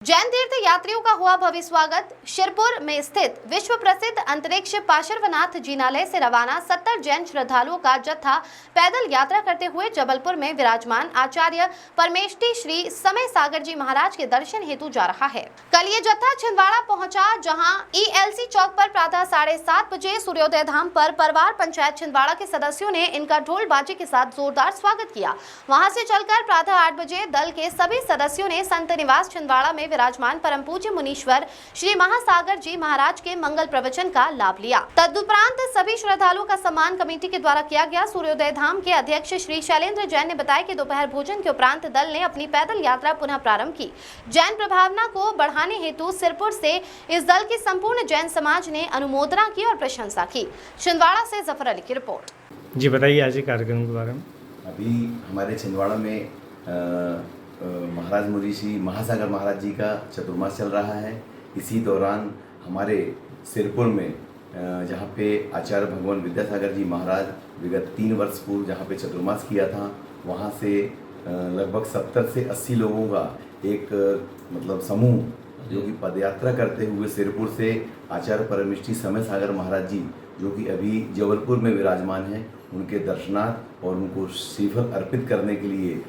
जैन तीर्थ यात्रियों का हुआ भव्य स्वागत। शिरपुर में स्थित विश्व प्रसिद्ध अंतरिक्ष पार्श्वनाथ जिनालय से रवाना 70 जैन श्रद्धालुओं का जत्था पैदल यात्रा करते हुए जबलपुर में विराजमान आचार्य परमेष्ठी श्री समय सागर जी महाराज के दर्शन हेतु जा रहा है। कल ये जत्था छिंदवाड़ा पहुंचा, जहां ELC चौक पर प्रातः 7:30 बजे सूर्योदय धाम पर परिवार पंचायत छिंदवाड़ा के सदस्यों ने इनका ढोल बाजे के साथ जोरदार स्वागत किया। वहां से चलकर प्रातः 8 बजे दल के सभी सदस्यों ने संत निवास छिंदवाड़ा में विराजमान परम पूज्य मुनीश्वर श्री महासागर जी महाराज के मंगल प्रवचन का लाभ लिया। तदुपरांत सभी श्रद्धालुओं का सम्मान कमेटी के द्वारा किया गया। सूर्योदय धाम के अध्यक्ष श्री शैलेंद्र जैन ने बताया कि दोपहर भोजन के उपरांत दल ने अपनी पैदल यात्रा पुनः प्रारंभ की। जैन प्रभावना को बढ़ाने हेतु सिरपुर से इस दल की संपूर्ण जैन समाज ने अनुमोदना की और प्रशंसा की। छिंदवाड़ा से जफर अली की रिपोर्ट। जी बताइए आज के कार्यक्रम के बारे में। अभी हमारे छिंदवाड़ा में महाराज मुनि श्री महासागर महाराज जी का चतुर्मास चल रहा है। इसी दौरान हमारे सिरपुर में जहाँ पे आचार्य भगवान विद्यासागर जी महाराज विगत 3 वर्ष पूर्व जहाँ पे चतुर्मास किया था, वहाँ से लगभग 70 से 80 लोगों का एक मतलब समूह जो कि पदयात्रा करते हुए सिरपुर से आचार्य परमेष्ठी समय सागर महाराज जी जो कि अभी जबलपुर में विराजमान हैं, उनके दर्शनार्थ और उनको श्रीफल अर्पित करने के लिए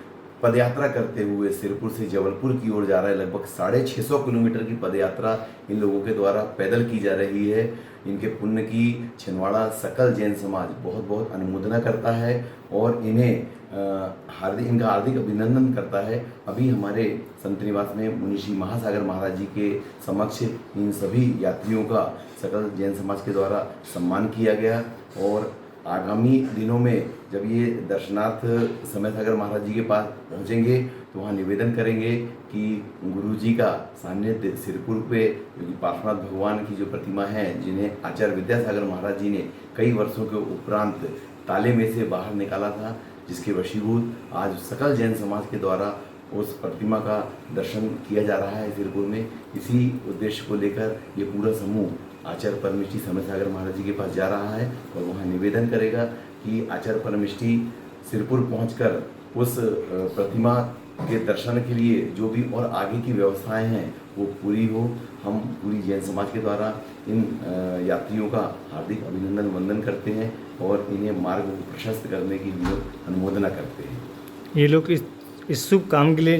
पदयात्रा करते हुए सिरपुर से जबलपुर की ओर जा रहा है। लगभग 650 किलोमीटर की पदयात्रा इन लोगों के द्वारा पैदल की जा रही है। इनके पुण्य की छिंदवाड़ा सकल जैन समाज बहुत बहुत अनुमोदना करता है और इन्हें इनका हार्दिक अभिनंदन करता है। अभी हमारे संत निवास में मुनि श्री महासागर महाराज जी के समक्ष इन सभी यात्रियों का सकल जैन समाज के द्वारा सम्मान किया गया और आगामी दिनों में जब ये दर्शनार्थ समय सागर महाराज जी के पास पहुंचेंगे तो वहाँ निवेदन करेंगे कि गुरु जी का सान्निध्य सिरपुर पे जो कि पार्श्वनाथ भगवान की जो प्रतिमा है, जिन्हें आचार्य विद्यासागर महाराज जी ने कई वर्षों के उपरांत ताले में से बाहर निकाला था, जिसके वशीभूत आज सकल जैन समाज के द्वारा उस प्रतिमा का दर्शन किया जा रहा है सिरपुर में। इसी उद्देश्य को लेकर ये पूरा समूह आचार्य परमेष्ठी समय सागर महाराज जी के पास जा रहा है और वहाँ निवेदन करेगा कि आचार्य परमेष्ठी सिरपुर पहुंचकर उस प्रतिमा के दर्शन के लिए जो भी और आगे की व्यवस्थाएं हैं वो पूरी हो। हम पूरी जैन समाज के द्वारा इन यात्रियों का हार्दिक अभिनंदन वंदन करते हैं और इन्हें मार्ग को प्रशस्त करने की अनुमोदना करते हैं। ये लोग इस शुभ काम के लिए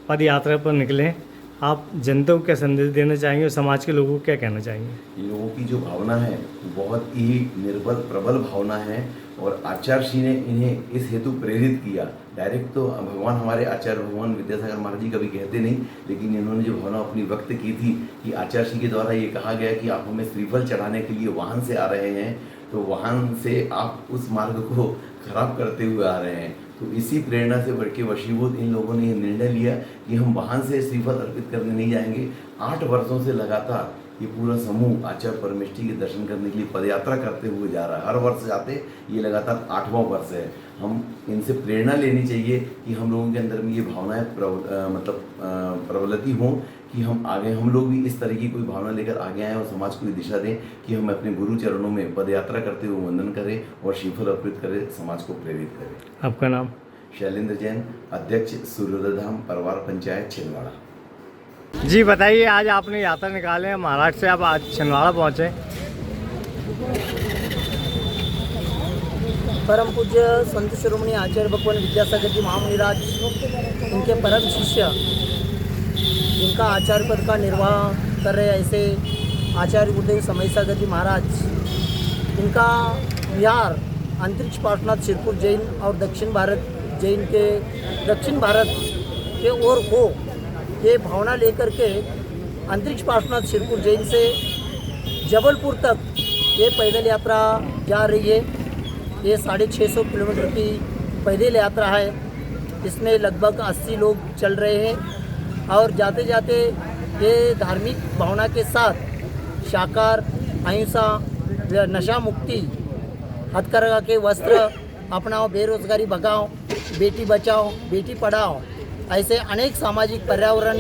पद यात्रा पर निकले, आप जनता को क्या संदेश देना चाहेंगे और समाज के लोगों को क्या कहना चाहेंगे? इन लोगों की जो भावना है बहुत ही निर्बल प्रबल भावना है और आचार्य श्री ने इन्हें इस हेतु प्रेरित किया। डायरेक्ट तो भगवान हमारे आचार्य भगवान विद्यासागर महाराज जी कभी कहते नहीं, लेकिन इन्होंने जो भावना अपनी व्यक्त की थी कि आचार्य श्री के द्वारा ये कहा गया कि आप हमें श्रीफल चढ़ाने के लिए वाहन से आ रहे हैं, तो वाहन से आप उस मार्ग को खराब करते हुए आ रहे हैं। तो इसी प्रेरणा से बढ़ के वशीभूत इन लोगों ने ये निर्णय लिया कि हम वाहन से श्रीफल अर्पित करने नहीं जाएंगे। 8 वर्षों से लगातार ये पूरा समूह आचार्य परमेष्ठी के दर्शन करने के लिए पदयात्रा करते हुए जा रहा है। हर वर्ष जाते, ये लगातार 8वां वर्ष है। हम इनसे प्रेरणा लेनी चाहिए कि हम लोगों के अंदर में ये भावनाएं प्रबलती हों कि हम लोग भी इस तरह की कोई भावना लेकर आगे आएँ और समाज को दिशा दें कि हम अपने गुरु चरणों में पदयात्रा करते हुए वंदन करें और श्रीफल अर्पित करें, समाज को प्रेरित करें। आपका नाम? शैलेंद्र जैन, अध्यक्ष सूर्योदय धाम परिवार पंचायत छिंदवाड़ा। जी बताइए, आज आपने यात्रा निकाले हैं, महाराज से आप आज छिंदवाड़ा पहुँचे। परम पूज्य संत शिरोमणि आचार्य भगवान विद्यासागर जी महामुनिराज, इनके परम शिष्य, इनका आचार्य पद का निर्वाह कर रहे ऐसे आचार्य गुरुदेव समय सागर जी महाराज, इनका विहार अंतरिक्ष पार्श्वनाथ सिरपुर जैन और दक्षिण भारत जैन के दक्षिण भारत के ओर हो, ये भावना लेकर के अंतरिक्ष पार्श्वनाथ सिरपुर जैन से जबलपुर तक ये पैदल यात्रा जा रही है। ये 650 किलोमीटर की पैदल यात्रा है। इसमें लगभग 80 लोग चल रहे हैं और जाते जाते ये धार्मिक भावना के साथ शाकाहार, अहिंसा, नशा मुक्ति, हथकरघा के वस्त्र अपनाओ, बेरोजगारी भगाओ, बेटी बचाओ बेटी पढ़ाओ, ऐसे अनेक सामाजिक पर्यावरण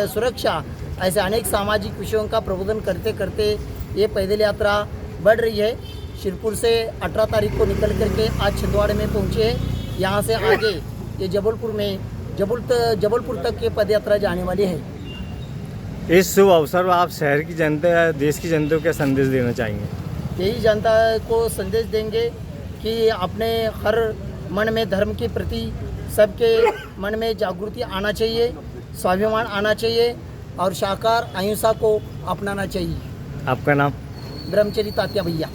सुरक्षा, ऐसे अनेक सामाजिक विषयों का प्रबोधन करते करते ये पैदल यात्रा बढ़ रही है। शिरपुर से 18 तारीख को निकल करके आज छिंदवाड़ा में पहुँचे हैं। यहाँ से आगे ये जबलपुर तक ये पदयात्रा जाने वाली है। इस शुभ अवसर पर आप शहर की जनता या देश की जनता को क्या संदेश देना चाहेंगे? यही जनता को संदेश देंगे कि अपने हर मन में धर्म के प्रति सबके मन में जागृति आना चाहिए, स्वाभिमान आना चाहिए और शाकाहार अहिंसा को अपनाना चाहिए। आपका नाम? ब्रह्मचरी तात्या भैया।